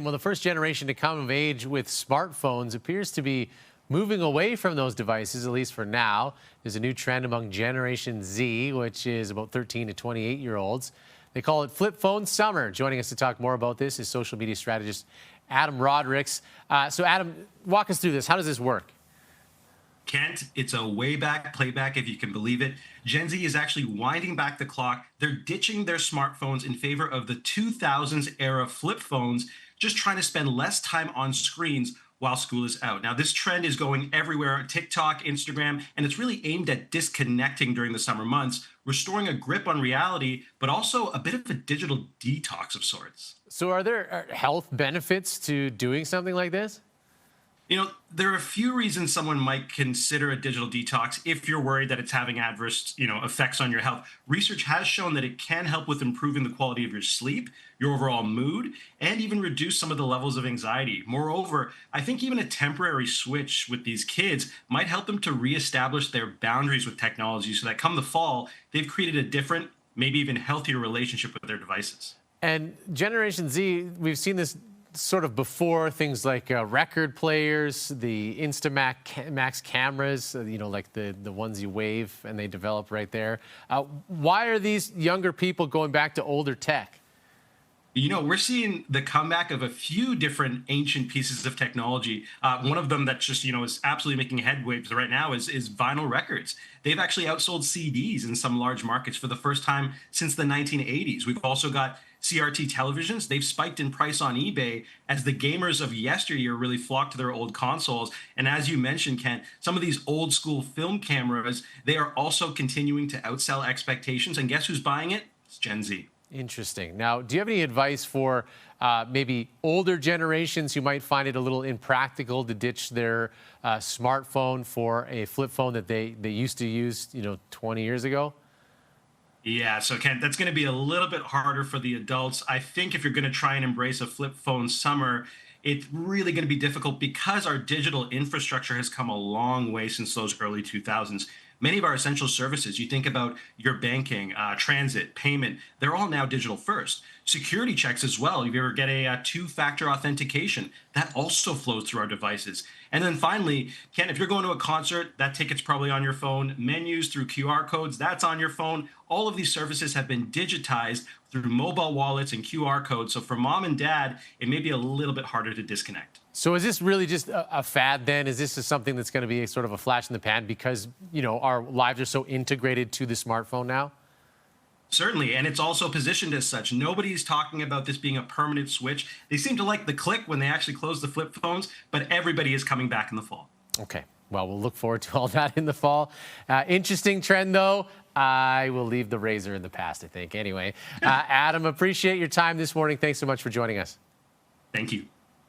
well, the first generation to come of age with smartphones appears to be moving away from those devices, at least for now. There's a new trend among Generation Z, which is about 13 to 28-year-olds. They call it flip phone summer. Joining us to talk more about this is social media strategist Adam Rodricks. So Adam, walk us through this. How does this work? Kent, it's a way back playback, if you can believe it. Gen Z is actually winding back the clock. They're ditching their smartphones in favor of the 2000s era flip phones, just trying to spend less time on screens while school is out. Now, this trend is going everywhere, TikTok, Instagram, and it's really aimed at disconnecting during the summer months, restoring a grip on reality, but also a bit of a digital detox of sorts. So are there health benefits to doing something like this? You know, there are a few reasons someone might consider a digital detox if you're worried that it's having adverse, effects on your health. Research has shown that it can help with improving the quality of your sleep, your overall mood, and even reduce some of the levels of anxiety. Moreover, I think even a temporary switch with these kids might help them to reestablish their boundaries with technology so that come the fall, they've created a different, maybe even healthier relationship with their devices. And Generation Z, we've seen this sort of before, things like record players, the Instamax cameras, like the ones you wave and they develop right there. Why are these younger people going back to older tech? We're seeing the comeback of a few different ancient pieces of technology. One of them that just, is absolutely making headwaves right now is vinyl records. They've actually outsold CDs in some large markets for the first time since the 1980s. We've also got CRT televisions. They've spiked in price on eBay as the gamers of yesteryear really flock to their old consoles. And as you mentioned, Kent, some of these old school film cameras, they are also continuing to outsell expectations. And guess who's buying it? It's Gen Z. Interesting. Now, do you have any advice for maybe older generations who might find it a little impractical to ditch their smartphone for a flip phone that they used to use, 20 years ago? Yeah, so Kent, that's going to be a little bit harder for the adults. I think if you're going to try and embrace a flip phone summer, it's really going to be difficult because our digital infrastructure has come a long way since those early 2000s. Many of our essential services, you think about your banking, transit, payment, they're all now digital first. Security checks as well. If you ever get a two-factor authentication, that also flows through our devices. And then finally, Ken, if you're going to a concert, that ticket's probably on your phone. Menus through QR codes, that's on your phone. All of these services have been digitized through mobile wallets and QR codes. So for mom and dad, it may be a little bit harder to disconnect. So is this really just a fad then? Is this just something that's going to be sort of a flash in the pan because, our lives are so integrated to the smartphone now? Certainly, and it's also positioned as such. Nobody's talking about this being a permanent switch. They seem to like the click when they actually close the flip phones, but everybody is coming back in the fall. Okay, well, we'll look forward to all that in the fall. Interesting trend, though. I will leave the razor in the past, I think. Anyway, Adam, appreciate your time this morning. Thanks so much for joining us. Thank you.